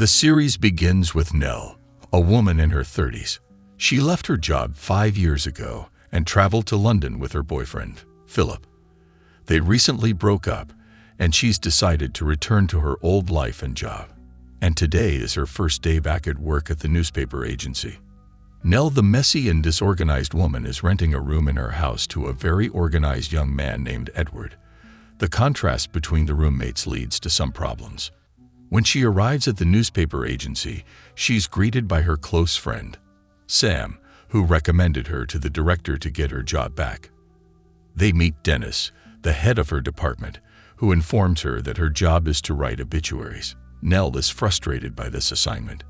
The series begins with Nell, a woman in her 30s. She left her job 5 years ago and traveled to London with her boyfriend, Philip. They recently broke up, and she's decided to return to her old life and job. And today is her first day back at work at the newspaper agency. Nell, the messy and disorganized woman, is renting a room in her house to a very organized young man named Edward. The contrast between the roommates leads to some problems. When she arrives at the newspaper agency, she's greeted by her close friend, Sam, who recommended her to the director to get her job back. They meet Dennis, the head of her department, who informs her that her job is to write obituaries. Nell is frustrated by this assignment.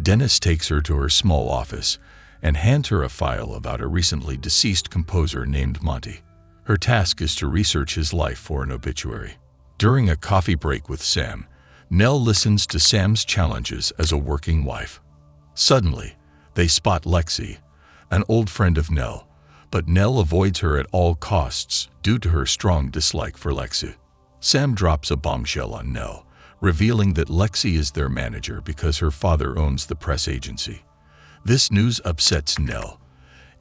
Dennis takes her to her small office and hands her a file about a recently deceased composer named Monty. Her task is to research his life for an obituary. During a coffee break with Sam, Nell listens to Sam's challenges as a working wife. Suddenly, they spot Lexi, an old friend of Nell, but Nell avoids her at all costs due to her strong dislike for Lexi. Sam drops a bombshell on Nell, revealing that Lexi is their manager because her father owns the press agency. This news upsets Nell,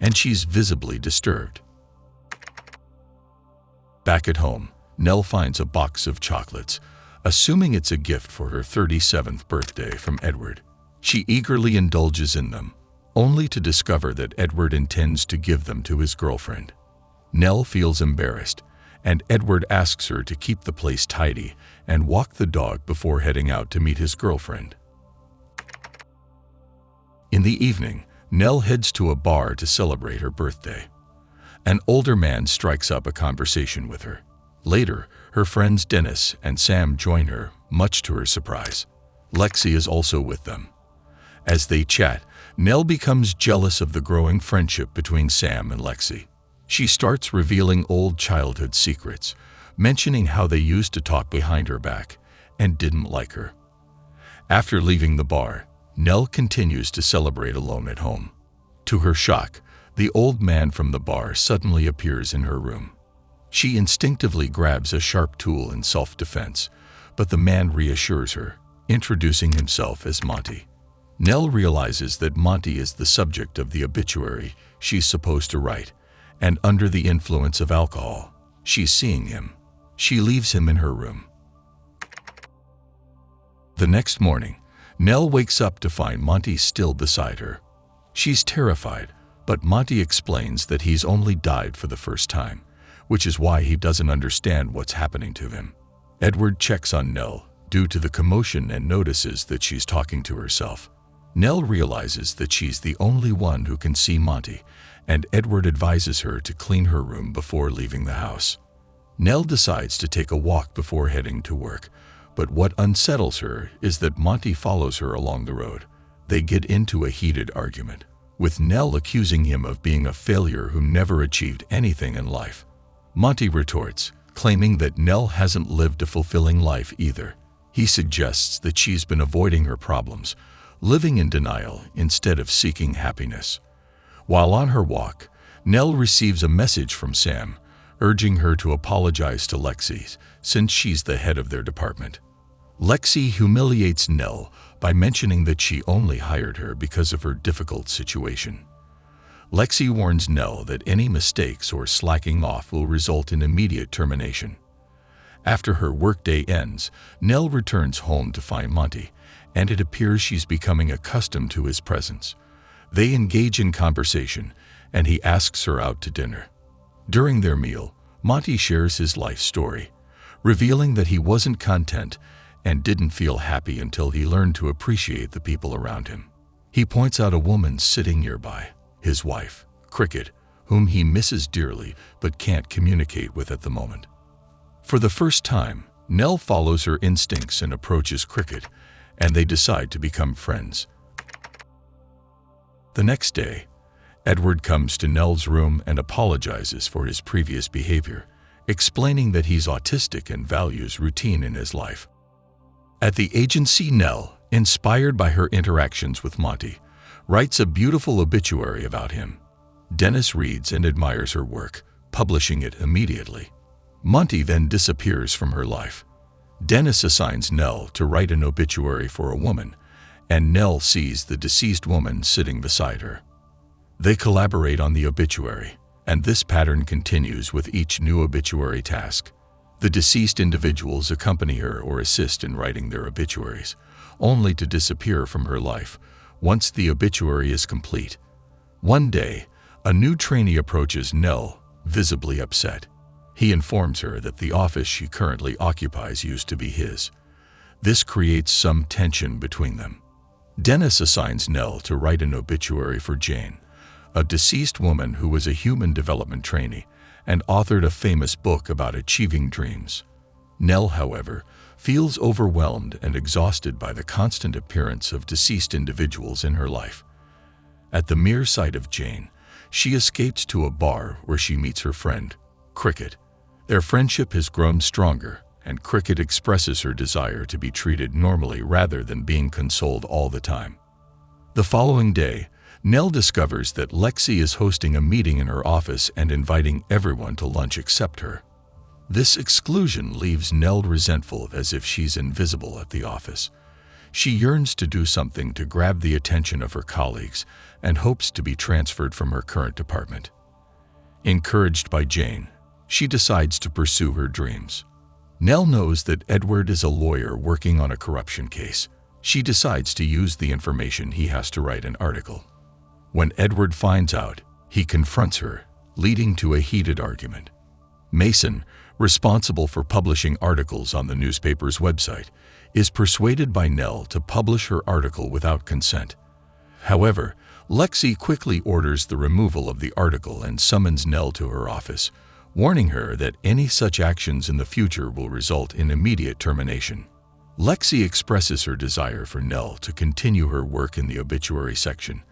and she's visibly disturbed. Back at home, Nell finds a box of chocolates, assuming it's a gift for her 37th birthday from Edward. She eagerly indulges in them, only to discover that Edward intends to give them to his girlfriend. Nell feels embarrassed, and Edward asks her to keep the place tidy and walk the dog before heading out to meet his girlfriend. In the evening, Nell heads to a bar to celebrate her birthday. An older man strikes up a conversation with her. Later, her friends Dennis and Sam join her, much to her surprise. Lexi is also with them. As they chat, Nell becomes jealous of the growing friendship between Sam and Lexi. She starts revealing old childhood secrets, mentioning how they used to talk behind her back and didn't like her. After leaving the bar, Nell continues to celebrate alone at home. To her shock, the old man from the bar suddenly appears in her room. She instinctively grabs a sharp tool in self-defense, but the man reassures her, introducing himself as Monty. Nell realizes that Monty is the subject of the obituary she's supposed to write, and under the influence of alcohol, she's seeing him. She leaves him in her room. The next morning, Nell wakes up to find Monty still beside her. She's terrified, but Monty explains that he's only died for the first time, which is why he doesn't understand what's happening to him. Edward checks on Nell due to the commotion and notices that she's talking to herself. Nell realizes that she's the only one who can see Monty, and Edward advises her to clean her room before leaving the house. Nell decides to take a walk before heading to work, but what unsettles her is that Monty follows her along the road. They get into a heated argument, with Nell accusing him of being a failure who never achieved anything in life. Monty retorts, claiming that Nell hasn't lived a fulfilling life either. He suggests that she's been avoiding her problems, living in denial instead of seeking happiness. While on her walk, Nell receives a message from Sam, urging her to apologize to Lexi since she's the head of their department. Lexi humiliates Nell by mentioning that she only hired her because of her difficult situation. Lexi warns Nell that any mistakes or slacking off will result in immediate termination. After her workday ends, Nell returns home to find Monty, and it appears she's becoming accustomed to his presence. They engage in conversation, and he asks her out to dinner. During their meal, Monty shares his life story, revealing that he wasn't content and didn't feel happy until he learned to appreciate the people around him. He points out a woman sitting nearby, his wife, Cricket, whom he misses dearly but can't communicate with at the moment. For the first time, Nell follows her instincts and approaches Cricket, and they decide to become friends. The next day, Edward comes to Nell's room and apologizes for his previous behavior, explaining that he's autistic and values routine in his life. At the agency, Nell, inspired by her interactions with Monty, writes a beautiful obituary about him. Dennis reads and admires her work, publishing it immediately. Monty then disappears from her life. Dennis assigns Nell to write an obituary for a woman, and Nell sees the deceased woman sitting beside her. They collaborate on the obituary, and this pattern continues with each new obituary task. The deceased individuals accompany her or assist in writing their obituaries, only to disappear from her life once the obituary is complete. One day, a new trainee approaches Nell, visibly upset. He informs her that the office she currently occupies used to be his. This creates some tension between them. Dennis assigns Nell to write an obituary for Jane, a deceased woman who was a human development trainee and authored a famous book about achieving dreams. Nell, however, feels overwhelmed and exhausted by the constant appearance of deceased individuals in her life. At the mere sight of Jane, she escapes to a bar where she meets her friend, Cricket. Their friendship has grown stronger, and Cricket expresses her desire to be treated normally rather than being consoled all the time. The following day, Nell discovers that Lexi is hosting a meeting in her office and inviting everyone to lunch except her. This exclusion leaves Nell resentful, as if she's invisible at the office. She yearns to do something to grab the attention of her colleagues and hopes to be transferred from her current department. Encouraged by Jane, she decides to pursue her dreams. Nell knows that Edward is a lawyer working on a corruption case. She decides to use the information he has to write an article. When Edward finds out, he confronts her, leading to a heated argument. Mason, responsible for publishing articles on the newspaper's website, is persuaded by Nell to publish her article without consent. However, Lexi quickly orders the removal of the article and summons Nell to her office, warning her that any such actions in the future will result in immediate termination. Lexi expresses her desire for Nell to continue her work in the obituary section,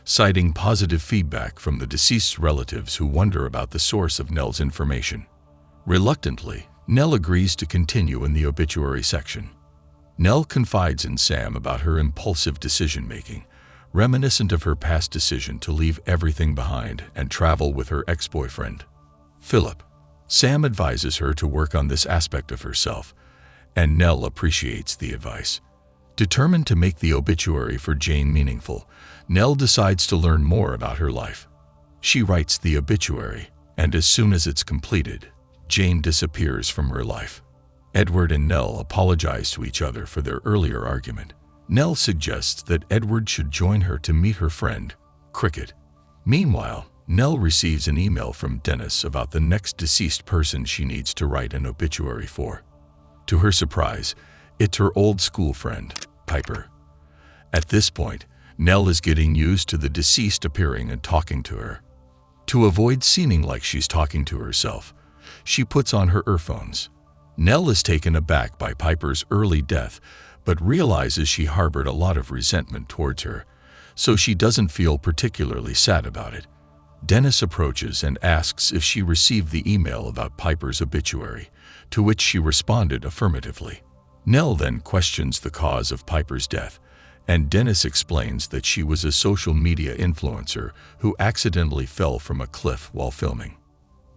citing positive feedback from the deceased's relatives who wonder about the source of Nell's information. Reluctantly, Nell agrees to continue in the obituary section. Nell confides in Sam about her impulsive decision-making, reminiscent of her past decision to leave everything behind and travel with her ex-boyfriend, Philip. Sam advises her to work on this aspect of herself, and Nell appreciates the advice. Determined to make the obituary for Jane meaningful, Nell decides to learn more about her life. She writes the obituary, and as soon as it's completed, Jane disappears from her life. Edward and Nell apologize to each other for their earlier argument. Nell suggests that Edward should join her to meet her friend, Cricket. Meanwhile, Nell receives an email from Dennis about the next deceased person she needs to write an obituary for. To her surprise, it's her old school friend, Piper. At this point, Nell is getting used to the deceased appearing and talking to her. To avoid seeming like she's talking to herself, she puts on her earphones. Nell is taken aback by Piper's early death, but realizes she harbored a lot of resentment towards her, so she doesn't feel particularly sad about it. Dennis approaches and asks if she received the email about Piper's obituary, to which she responded affirmatively. Nell then questions the cause of Piper's death, and Dennis explains that she was a social media influencer who accidentally fell from a cliff while filming.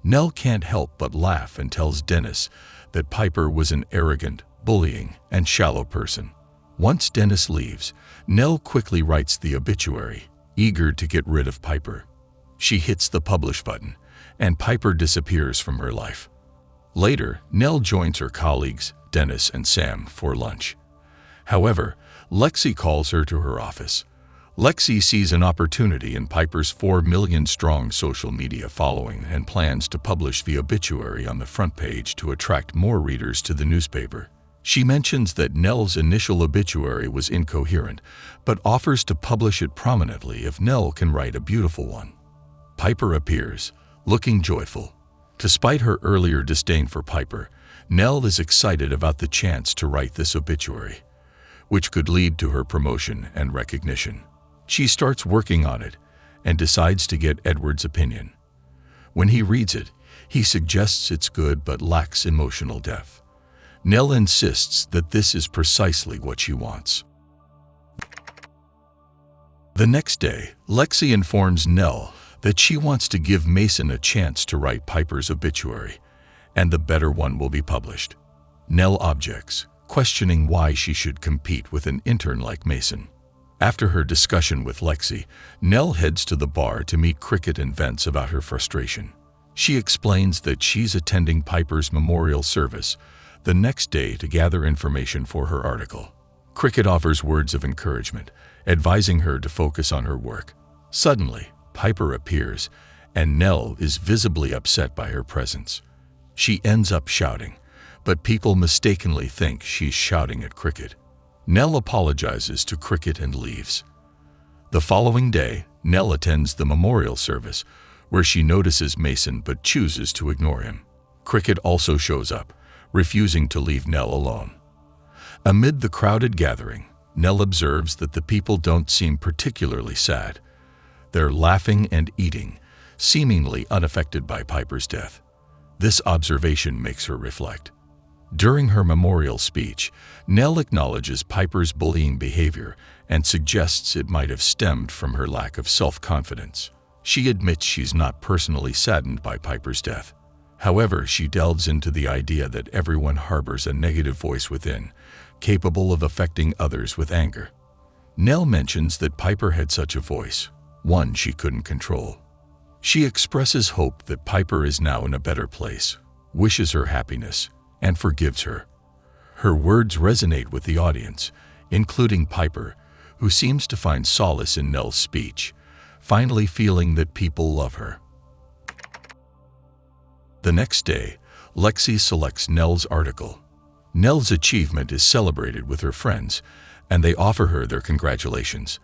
Nell can't help but laugh and tells Dennis that Piper was an arrogant, bullying, and shallow person. Once Dennis leaves, Nell quickly writes the obituary, eager to get rid of Piper. She hits the publish button, and Piper disappears from her life. Later, Nell joins her colleagues, Dennis and Sam, for lunch. However, Lexi calls her to her office. Lexi sees an opportunity in Piper's 4 million-strong social media following and plans to publish the obituary on the front page to attract more readers to the newspaper. She mentions that Nell's initial obituary was incoherent, but offers to publish it prominently if Nell can write a beautiful one. Piper appears, looking joyful. Despite her earlier disdain for Piper, Nell is excited about the chance to write this obituary, which could lead to her promotion and recognition. She starts working on it and decides to get Edward's opinion. When he reads it, he suggests it's good but lacks emotional depth. Nell insists that this is precisely what she wants. The next day, Lexi informs Nell that she wants to give Mason a chance to write Piper's obituary, and the better one will be published. Nell objects, questioning why she should compete with an intern like Mason. After her discussion with Lexi, Nell heads to the bar to meet Cricket and vents about her frustration. She explains that she's attending Piper's memorial service the next day to gather information for her article. Cricket offers words of encouragement, advising her to focus on her work. Suddenly, Piper appears, and Nell is visibly upset by her presence. She ends up shouting, but people mistakenly think she's shouting at Cricket. Nell apologizes to Cricket and leaves. The following day, Nell attends the memorial service, where she notices Mason but chooses to ignore him. Cricket also shows up, refusing to leave Nell alone. Amid the crowded gathering, Nell observes that the people don't seem particularly sad. They're laughing and eating, seemingly unaffected by Piper's death. This observation makes her reflect. During her memorial speech, Nell acknowledges Piper's bullying behavior and suggests it might have stemmed from her lack of self-confidence. She admits she's not personally saddened by Piper's death. However, she delves into the idea that everyone harbors a negative voice within, capable of affecting others with anger. Nell mentions that Piper had such a voice, one she couldn't control. She expresses hope that Piper is now in a better place, wishes her happiness, and forgives her. Her words resonate with the audience, including Piper, who seems to find solace in Nell's speech, finally feeling that people love her. The next day, Lexi selects Nell's article. Nell's achievement is celebrated with her friends, and they offer her their congratulations.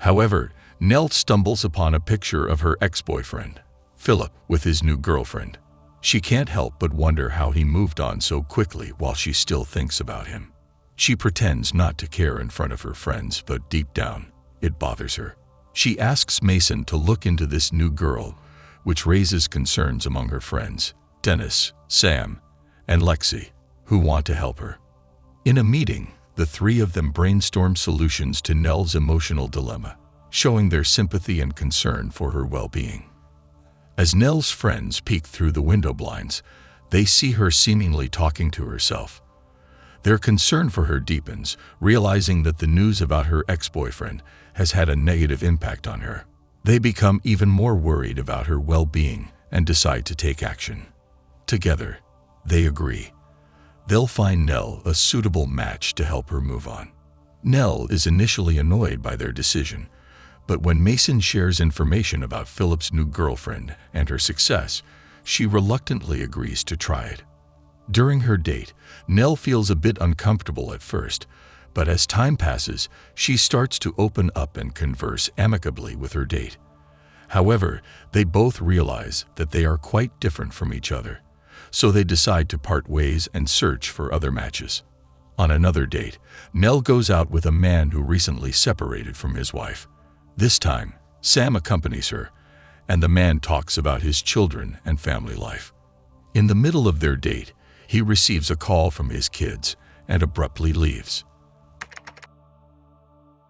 However, Nell stumbles upon a picture of her ex-boyfriend, Philip, with his new girlfriend. She can't help but wonder how he moved on so quickly while she still thinks about him. She pretends not to care in front of her friends, but deep down, it bothers her. She asks Mason to look into this new girl, which raises concerns among her friends, Dennis, Sam, and Lexi, who want to help her. In a meeting, the three of them brainstorm solutions to Nell's emotional dilemma, showing their sympathy and concern for her well-being. As Nell's friends peek through the window blinds, they see her seemingly talking to herself. Their concern for her deepens, realizing that the news about her ex-boyfriend has had a negative impact on her. They become even more worried about her well-being and decide to take action. Together, they agree. They'll find Nell a suitable match to help her move on. Nell is initially annoyed by their decision, but when Mason shares information about Philip's new girlfriend and her success, she reluctantly agrees to try it. During her date, Nell feels a bit uncomfortable at first, but as time passes, she starts to open up and converse amicably with her date. However, they both realize that they are quite different from each other, so they decide to part ways and search for other matches. On another date, Nell goes out with a man who recently separated from his wife. This time, Sam accompanies her, and the man talks about his children and family life. In the middle of their date, he receives a call from his kids and abruptly leaves.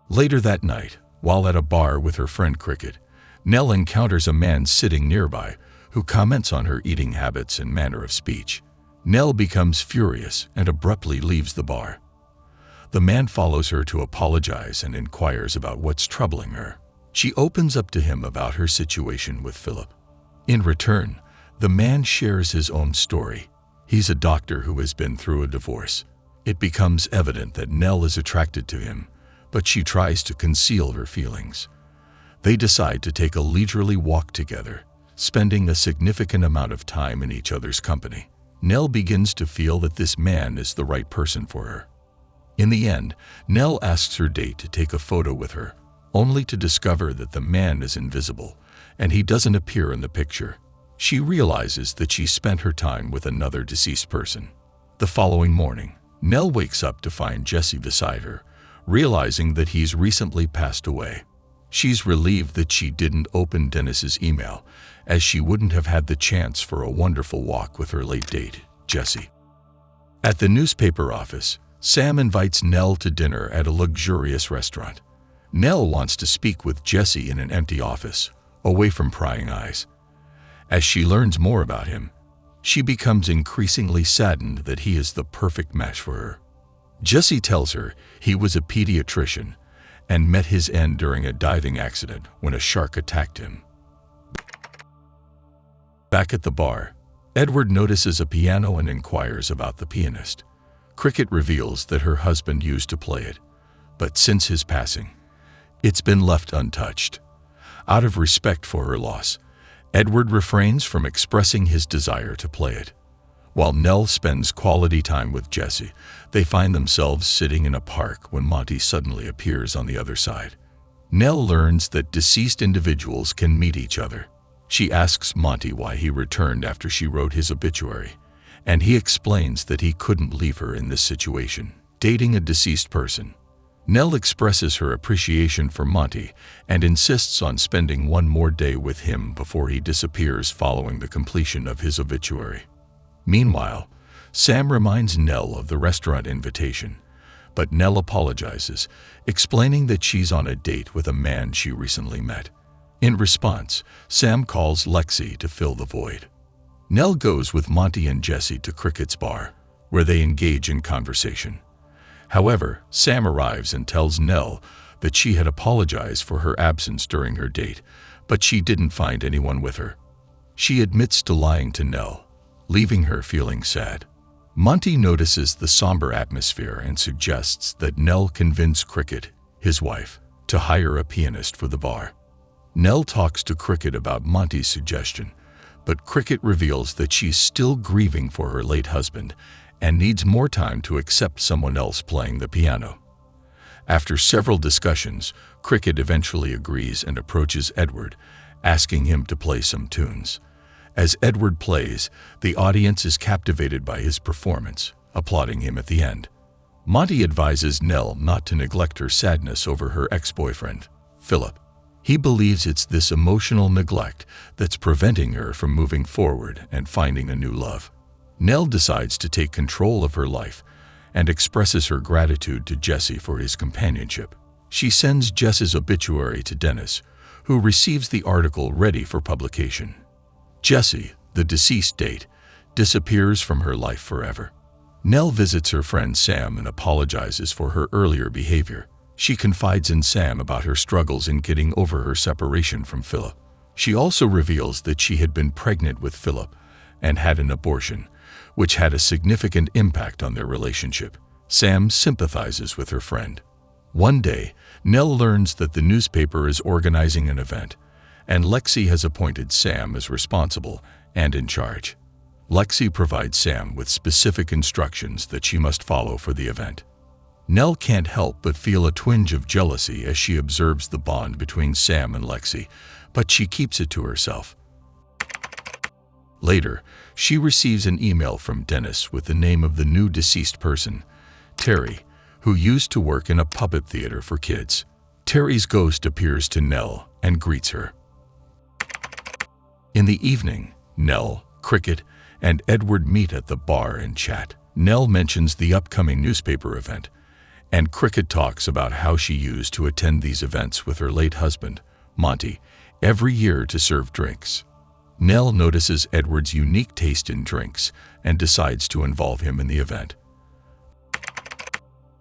Later that night, while at a bar with her friend Cricket, Nell encounters a man sitting nearby who comments on her eating habits and manner of speech. Nell becomes furious and abruptly leaves the bar. The man follows her to apologize and inquires about what's troubling her. She opens up to him about her situation with Philip. In return, the man shares his own story. He's a doctor who has been through a divorce. It becomes evident that Nell is attracted to him, but she tries to conceal her feelings. They decide to take a leisurely walk together, spending a significant amount of time in each other's company. Nell begins to feel that this man is the right person for her. In the end, Nell asks her date to take a photo with her, only to discover that the man is invisible and he doesn't appear in the picture. She realizes that she spent her time with another deceased person. The following morning, Nell wakes up to find Jesse beside her, realizing that he's recently passed away. She's relieved that she didn't open Dennis's email, as she wouldn't have had the chance for a wonderful walk with her late date, Jesse. At the newspaper office, Sam invites Nell to dinner at a luxurious restaurant. Nell wants to speak with Jesse in an empty office, away from prying eyes. As she learns more about him, she becomes increasingly saddened that he is the perfect match for her. Jesse tells her he was a pediatrician and met his end during a diving accident when a shark attacked him. Back at the bar, Edward notices a piano and inquires about the pianist. Cricket reveals that her husband used to play it, but since his passing, it's been left untouched. Out of respect for her loss, Edward refrains from expressing his desire to play it. While Nell spends quality time with Jesse, they find themselves sitting in a park when Monty suddenly appears on the other side. Nell learns that deceased individuals can meet each other. She asks Monty why he returned after she wrote his obituary, and he explains that he couldn't leave her in this situation, dating a deceased person. Nell expresses her appreciation for Monty and insists on spending one more day with him before he disappears following the completion of his obituary. Meanwhile, Sam reminds Nell of the restaurant invitation, but Nell apologizes, explaining that she's on a date with a man she recently met. In response, Sam calls Lexi to fill the void. Nell goes with Monty and Jesse to Cricket's bar, where they engage in conversation. However, Sam arrives and tells Nell that she had apologized for her absence during her date, but she didn't find anyone with her. She admits to lying to Nell, leaving her feeling sad. Monty notices the somber atmosphere and suggests that Nell convince Cricket, his wife, to hire a pianist for the bar. Nell talks to Cricket about Monty's suggestion, but Cricket reveals that she's still grieving for her late husband and needs more time to accept someone else playing the piano. After several discussions, Cricket eventually agrees and approaches Edward, asking him to play some tunes. As Edward plays, the audience is captivated by his performance, applauding him at the end. Monty advises Nell not to neglect her sadness over her ex-boyfriend, Philip. He believes it's this emotional neglect that's preventing her from moving forward and finding a new love. Nell decides to take control of her life and expresses her gratitude to Jesse for his companionship. She sends Jess's obituary to Dennis, who receives the article ready for publication. Jesse, the deceased date, disappears from her life forever. Nell visits her friend Sam and apologizes for her earlier behavior. She confides in Sam about her struggles in getting over her separation from Philip. She also reveals that she had been pregnant with Philip and had an abortion, which had a significant impact on their relationship. Sam sympathizes with her friend. One day, Nell learns that the newspaper is organizing an event, and Lexi has appointed Sam as responsible and in charge. Lexi provides Sam with specific instructions that she must follow for the event. Nell can't help but feel a twinge of jealousy as she observes the bond between Sam and Lexi, but she keeps it to herself. Later, she receives an email from Dennis with the name of the new deceased person, Terry, who used to work in a puppet theater for kids. Terry's ghost appears to Nell and greets her. In the evening, Nell, Cricket, and Edward meet at the bar and chat. Nell mentions the upcoming newspaper event, and Cricket talks about how she used to attend these events with her late husband, Monty, every year to serve drinks. Nell notices Edward's unique taste in drinks and decides to involve him in the event.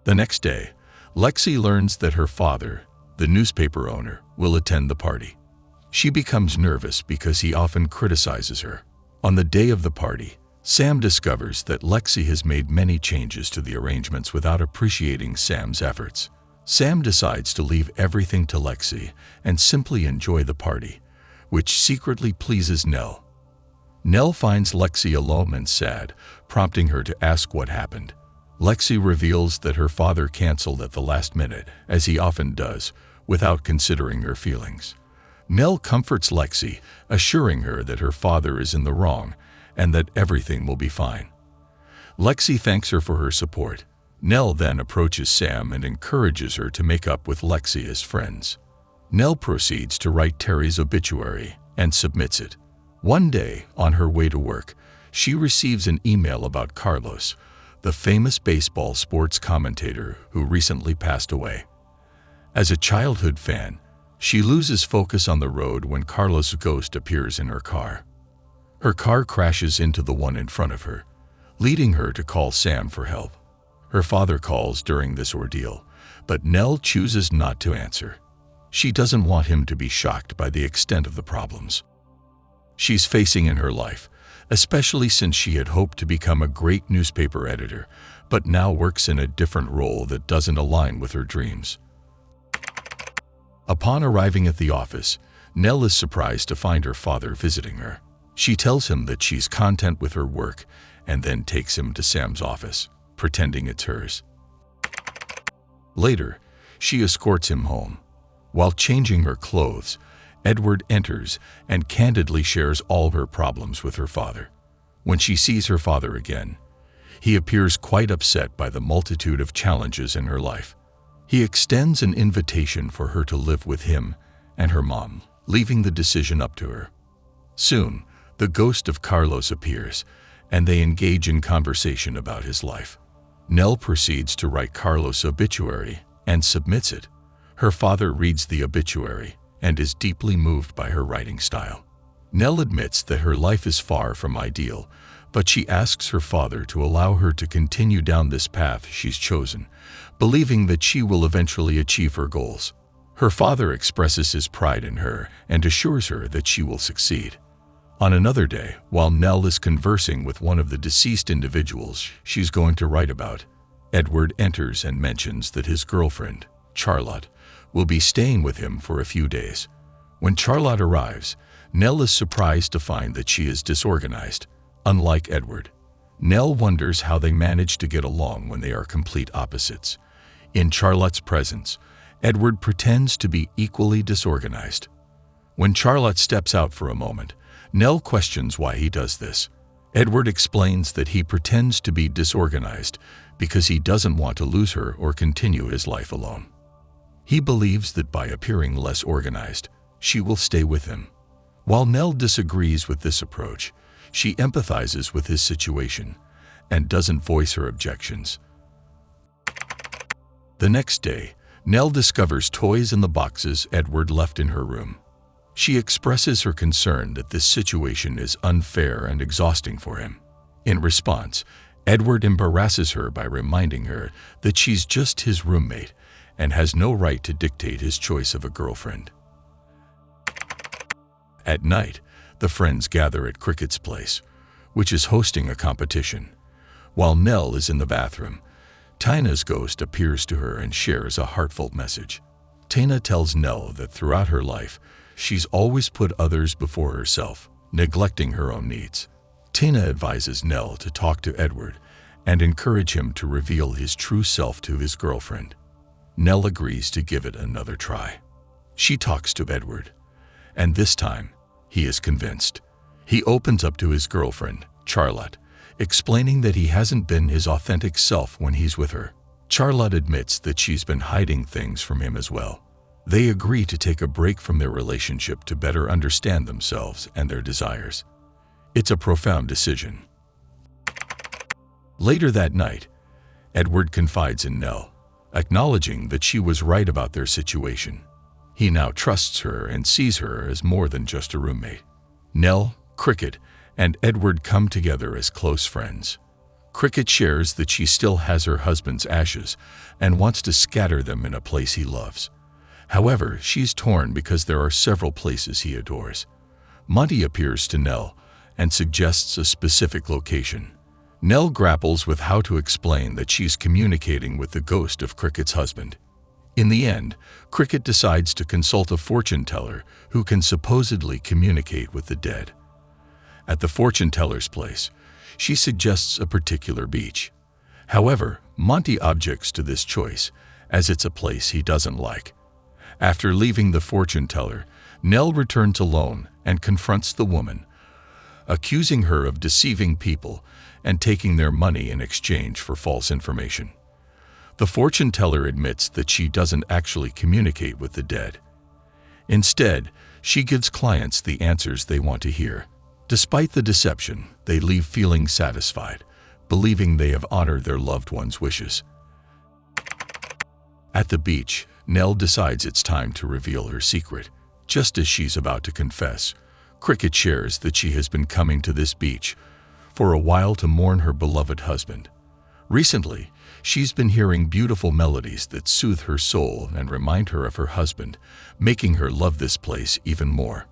The next day, Lexi learns that her father, the newspaper owner, will attend the party. She becomes nervous because he often criticizes her. On the day of the party, Sam discovers that Lexi has made many changes to the arrangements without appreciating Sam's efforts. Sam decides to leave everything to Lexi and simply enjoy the party, which secretly pleases Nell. Nell finds Lexi alone and sad, prompting her to ask what happened. Lexi reveals that her father canceled at the last minute, as he often does, without considering her feelings. Nell comforts Lexi, assuring her that her father is in the wrong and that everything will be fine. Lexi thanks her for her support. Nell then approaches Sam and encourages her to make up with Lexi as friends. Nell proceeds to write Terry's obituary and submits it. One day, on her way to work, she receives an email about Carlos, the famous baseball sports commentator who recently passed away. As a childhood fan, she loses focus on the road when Carlos' ghost appears in her car. Her car crashes into the one in front of her, leading her to call Sam for help. Her father calls during this ordeal, but Nell chooses not to answer. She doesn't want him to be shocked by the extent of the problems she's facing in her life, especially since she had hoped to become a great newspaper editor, but now works in a different role that doesn't align with her dreams. Upon arriving at the office, Nell is surprised to find her father visiting her. She tells him that she's content with her work and then takes him to Sam's office, pretending it's hers. Later, she escorts him home. While changing her clothes, Edward enters and candidly shares all her problems with her father. When she sees her father again, he appears quite upset by the multitude of challenges in her life. He extends an invitation for her to live with him and her mom, leaving the decision up to her. Soon, the ghost of Carlos appears, and they engage in conversation about his life. Nell proceeds to write Carlos' obituary and submits it. Her father reads the obituary and is deeply moved by her writing style. Nell admits that her life is far from ideal, but she asks her father to allow her to continue down this path she's chosen, believing that she will eventually achieve her goals. Her father expresses his pride in her and assures her that she will succeed. On another day, while Nell is conversing with one of the deceased individuals she's going to write about, Edward enters and mentions that his girlfriend, Charlotte, will be staying with him for a few days. When Charlotte arrives, Nell is surprised to find that she is disorganized. Unlike Edward, Nell wonders how they manage to get along when they are complete opposites. In Charlotte's presence, Edward pretends to be equally disorganized. When Charlotte steps out for a moment, Nell questions why he does this. Edward explains that he pretends to be disorganized because he doesn't want to lose her or continue his life alone. He believes that by appearing less organized, she will stay with him. While Nell disagrees with this approach, she empathizes with his situation and doesn't voice her objections. The next day, Nell discovers toys in the boxes Edward left in her room. She expresses her concern that this situation is unfair and exhausting for him. In response, Edward embarrasses her by reminding her that she's just his roommate and has no right to dictate his choice of a girlfriend. At night, the friends gather at Cricket's place, which is hosting a competition. While Nell is in the bathroom, Tina's ghost appears to her and shares a heartfelt message. Tina tells Nell that throughout her life, she's always put others before herself, neglecting her own needs. Tina advises Nell to talk to Edward and encourage him to reveal his true self to his girlfriend. Nell agrees to give it another try. She talks to Edward, and this time, he is convinced. He opens up to his girlfriend, Charlotte, explaining that he hasn't been his authentic self when he's with her. Charlotte admits that she's been hiding things from him as well. They agree to take a break from their relationship to better understand themselves and their desires. It's a profound decision. Later that night, Edward confides in Nell, acknowledging that she was right about their situation. He now trusts her and sees her as more than just a roommate. Nell, Cricket, and Edward come together as close friends. Cricket shares that she still has her husband's ashes and wants to scatter them in a place he loves. However, she's torn because there are several places he adores. Monty appears to Nell and suggests a specific location. Nell grapples with how to explain that she's communicating with the ghost of Cricket's husband. In the end, Cricket decides to consult a fortune teller who can supposedly communicate with the dead. At the fortune teller's place, she suggests a particular beach. However, Monty objects to this choice, as it's a place he doesn't like. After leaving the fortune teller, Nell returns alone and confronts the woman, accusing her of deceiving people and taking their money in exchange for false information. The fortune teller admits that she doesn't actually communicate with the dead. Instead, she gives clients the answers they want to hear. Despite the deception, they leave feeling satisfied, believing they have honored their loved one's wishes. At the beach, Nell decides it's time to reveal her secret. Just as she's about to confess, Cricket shares that she has been coming to this beach for a while to mourn her beloved husband. Recently, she's been hearing beautiful melodies that soothe her soul and remind her of her husband, making her love this place even more.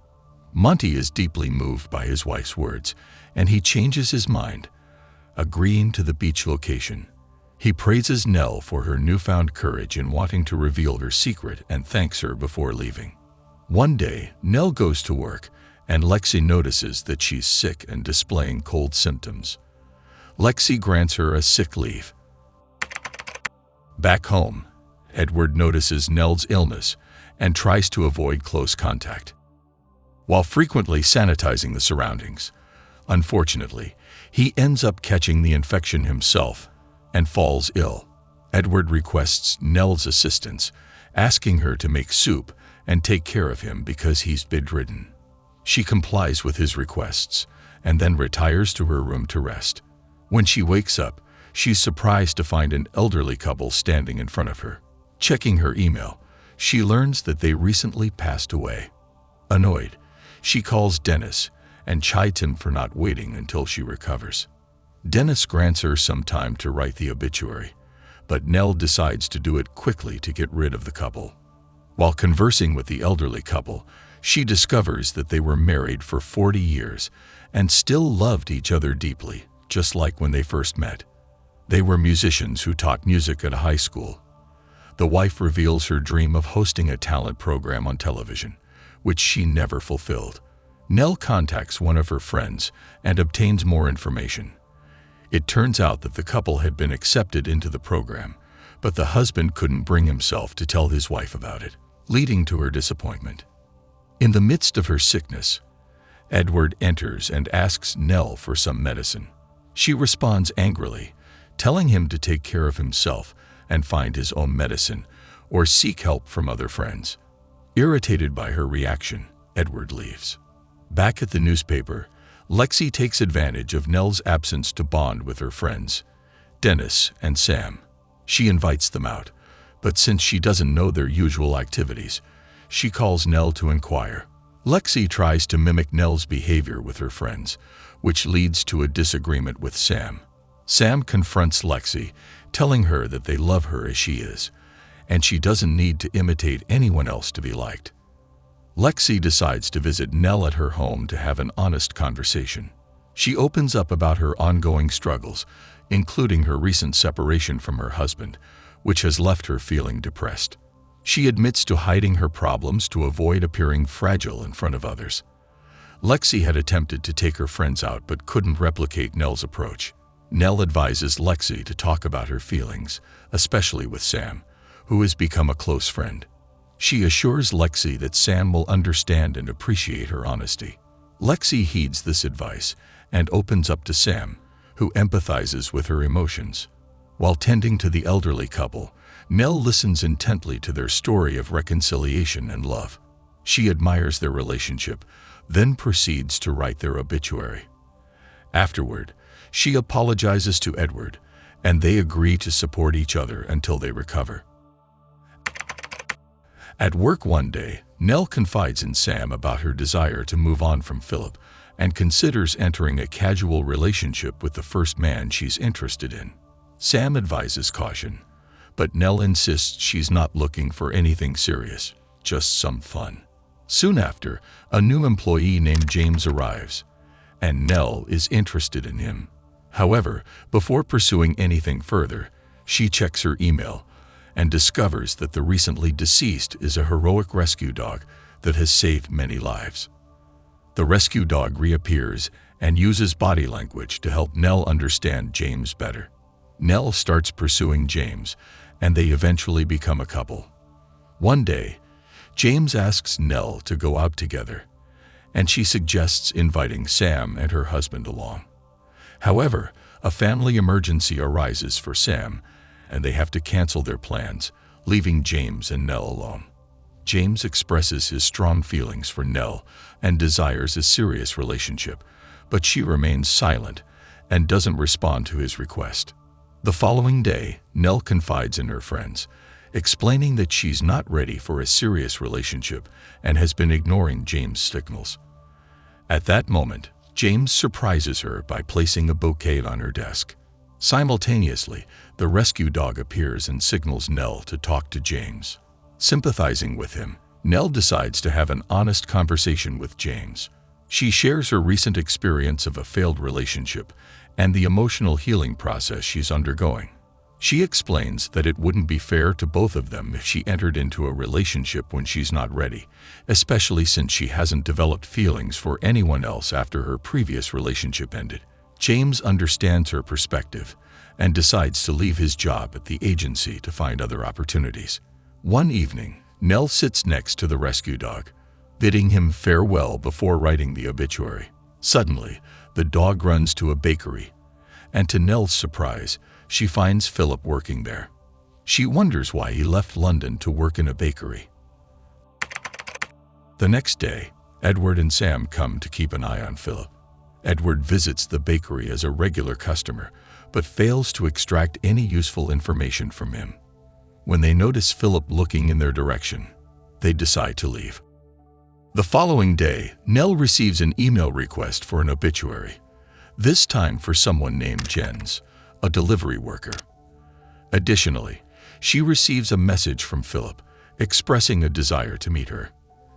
Monty is deeply moved by his wife's words, and he changes his mind, agreeing to the beach location. He praises Nell for her newfound courage in wanting to reveal her secret and thanks her before leaving. One day, Nell goes to work, and Lexi notices that she's sick and displaying cold symptoms. Lexi grants her a sick leave. Back home, Edward notices Nell's illness and tries to avoid close contact, while frequently sanitizing the surroundings. Unfortunately, he ends up catching the infection himself and falls ill. Edward requests Nell's assistance, asking her to make soup and take care of him because he's bedridden. She complies with his requests and then retires to her room to rest. When she wakes up, she's surprised to find an elderly couple standing in front of her. Checking her email, she learns that they recently passed away. Annoyed, she calls Dennis and chides him for not waiting until she recovers. Dennis grants her some time to write the obituary, but Nell decides to do it quickly to get rid of the couple. While conversing with the elderly couple, she discovers that they were married for 40 years and still loved each other deeply, just like when they first met. They were musicians who taught music at a high school. The wife reveals her dream of hosting a talent program on television, which she never fulfilled. Nell contacts one of her friends and obtains more information. It turns out that the couple had been accepted into the program, but the husband couldn't bring himself to tell his wife about it, leading to her disappointment. In the midst of her sickness, Edward enters and asks Nell for some medicine. She responds angrily, telling him to take care of himself and find his own medicine or seek help from other friends. Irritated by her reaction, Edward leaves. Back at the newspaper, Lexi takes advantage of Nell's absence to bond with her friends, Dennis and Sam. She invites them out, but since she doesn't know their usual activities, she calls Nell to inquire. Lexi tries to mimic Nell's behavior with her friends, which leads to a disagreement with Sam. Sam confronts Lexi, telling her that they love her as she is, and she doesn't need to imitate anyone else to be liked. Lexi decides to visit Nell at her home to have an honest conversation. She opens up about her ongoing struggles, including her recent separation from her husband, which has left her feeling depressed. She admits to hiding her problems to avoid appearing fragile in front of others. Lexi had attempted to take her friends out but couldn't replicate Nell's approach. Nell advises Lexi to talk about her feelings, especially with Sam, who has become a close friend. She assures Lexi that Sam will understand and appreciate her honesty. Lexi heeds this advice and opens up to Sam, who empathizes with her emotions. While tending to the elderly couple, Nell listens intently to their story of reconciliation and love. She admires their relationship, then proceeds to write their obituary. Afterward, she apologizes to Edward, and they agree to support each other until they recover. At work one day, Nell confides in Sam about her desire to move on from Philip and considers entering a casual relationship with the first man she's interested in. Sam advises caution, but Nell insists she's not looking for anything serious, just some fun. Soon after, a new employee named James arrives, and Nell is interested in him. However, before pursuing anything further, she checks her email and discovers that the recently deceased is a heroic rescue dog that has saved many lives. The rescue dog reappears and uses body language to help Nell understand James better. Nell starts pursuing James, and they eventually become a couple. One day, James asks Nell to go out together, and she suggests inviting Sam and her husband along. However, a family emergency arises for Sam, and they have to cancel their plans, leaving James and Nell alone. James expresses his strong feelings for Nell and desires a serious relationship, but she remains silent and doesn't respond to his request. The following day, Nell confides in her friends, explaining that she's not ready for a serious relationship and has been ignoring James' signals. At that moment, James surprises her by placing a bouquet on her desk. Simultaneously, the rescue dog appears and signals Nell to talk to James. Sympathizing with him, Nell decides to have an honest conversation with James. She shares her recent experience of a failed relationship and the emotional healing process she's undergoing. She explains that it wouldn't be fair to both of them if she entered into a relationship when she's not ready, especially since she hasn't developed feelings for anyone else after her previous relationship ended. James understands her perspective and decides to leave his job at the agency to find other opportunities. One evening, Nell sits next to the rescue dog, bidding him farewell before writing the obituary. Suddenly, the dog runs to a bakery, and to Nell's surprise, she finds Philip working there. She wonders why he left London to work in a bakery. The next day, Edward and Sam come to keep an eye on Philip. Edward visits the bakery as a regular customer, but fails to extract any useful information from him. When they notice Philip looking in their direction, they decide to leave. The following day, Nell receives an email request for an obituary, this time for someone named Jens, a delivery worker. Additionally, she receives a message from Philip expressing a desire to meet her.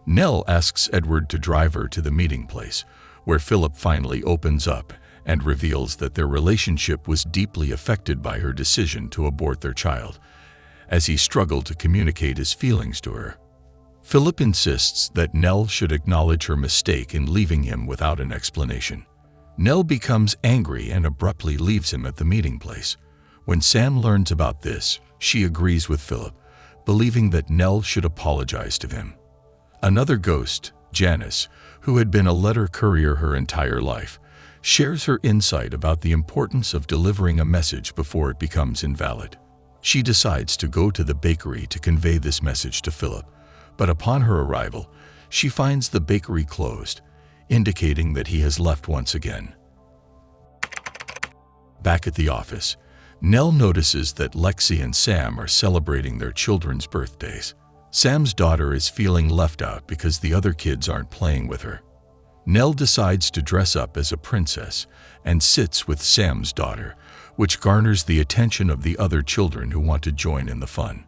Nell asks Edward to drive her to the meeting place, where Philip finally opens up and reveals that their relationship was deeply affected by her decision to abort their child, as he struggled to communicate his feelings to her. Philip insists that Nell should acknowledge her mistake in leaving him without an explanation. Nell becomes angry and abruptly leaves him at the meeting place. When Sam learns about this, she agrees with Philip, believing that Nell should apologize to him. Another ghost, Janice, who had been a letter courier her entire life, shares her insight about the importance of delivering a message before it becomes invalid. She decides to go to the bakery to convey this message to Philip, but upon her arrival, she finds the bakery closed, indicating that he has left once again. Back at the office, Nell notices that Lexi and Sam are celebrating their children's birthdays. Sam's daughter is feeling left out because the other kids aren't playing with her. Nell decides to dress up as a princess and sits with Sam's daughter, which garners the attention of the other children who want to join in the fun.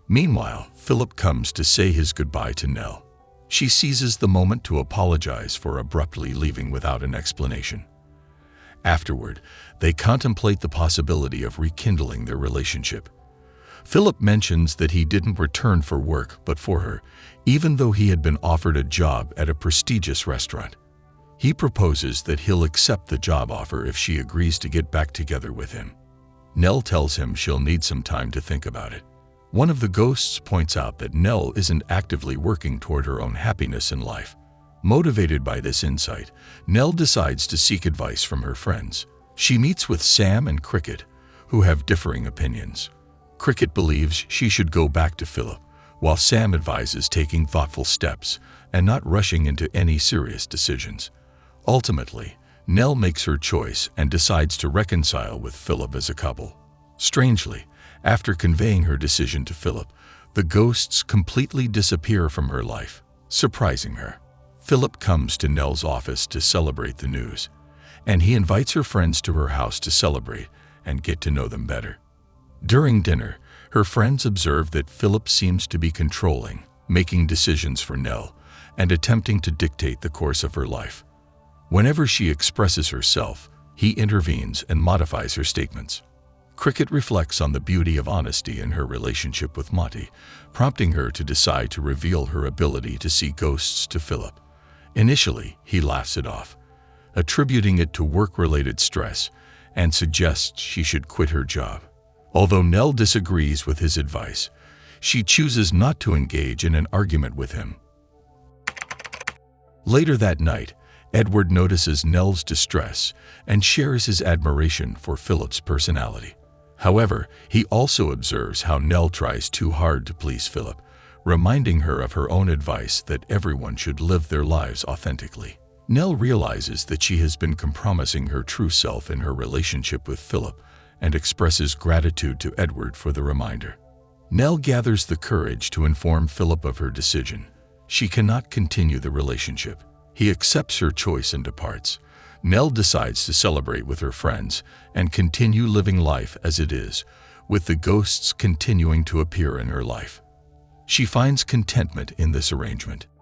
Meanwhile, Philip comes to say his goodbye to Nell. She seizes the moment to apologize for abruptly leaving without an explanation. Afterward, they contemplate the possibility of rekindling their relationship. Philip mentions that he didn't return for work but for her, even though he had been offered a job at a prestigious restaurant. He proposes that he'll accept the job offer if she agrees to get back together with him. Nell tells him she'll need some time to think about it. One of the ghosts points out that Nell isn't actively working toward her own happiness in life. Motivated by this insight, Nell decides to seek advice from her friends. She meets with Sam and Cricket, who have differing opinions. Cricket believes she should go back to Philip, while Sam advises taking thoughtful steps and not rushing into any serious decisions. Ultimately, Nell makes her choice and decides to reconcile with Philip as a couple. Strangely, after conveying her decision to Philip, the ghosts completely disappear from her life, surprising her. Philip comes to Nell's office to celebrate the news, and he invites her friends to her house to celebrate and get to know them better. During dinner, her friends observe that Philip seems to be controlling, making decisions for Nell, and attempting to dictate the course of her life. Whenever she expresses herself, he intervenes and modifies her statements. Cricket reflects on the beauty of honesty in her relationship with Monty, prompting her to decide to reveal her ability to see ghosts to Philip. Initially, he laughs it off, attributing it to work-related stress, and suggests she should quit her job. Although Nell disagrees with his advice, she chooses not to engage in an argument with him. Later that night, Edward notices Nell's distress and shares his admiration for Philip's personality. However, he also observes how Nell tries too hard to please Philip, reminding her of her own advice that everyone should live their lives authentically. Nell realizes that she has been compromising her true self in her relationship with Philip and expresses gratitude to Edward for the reminder. Nell gathers the courage to inform Philip of her decision. She cannot continue the relationship. He accepts her choice and departs, Nell decides to celebrate with her friends and continue living life as it is, with the ghosts continuing to appear in her life. She finds contentment in this arrangement.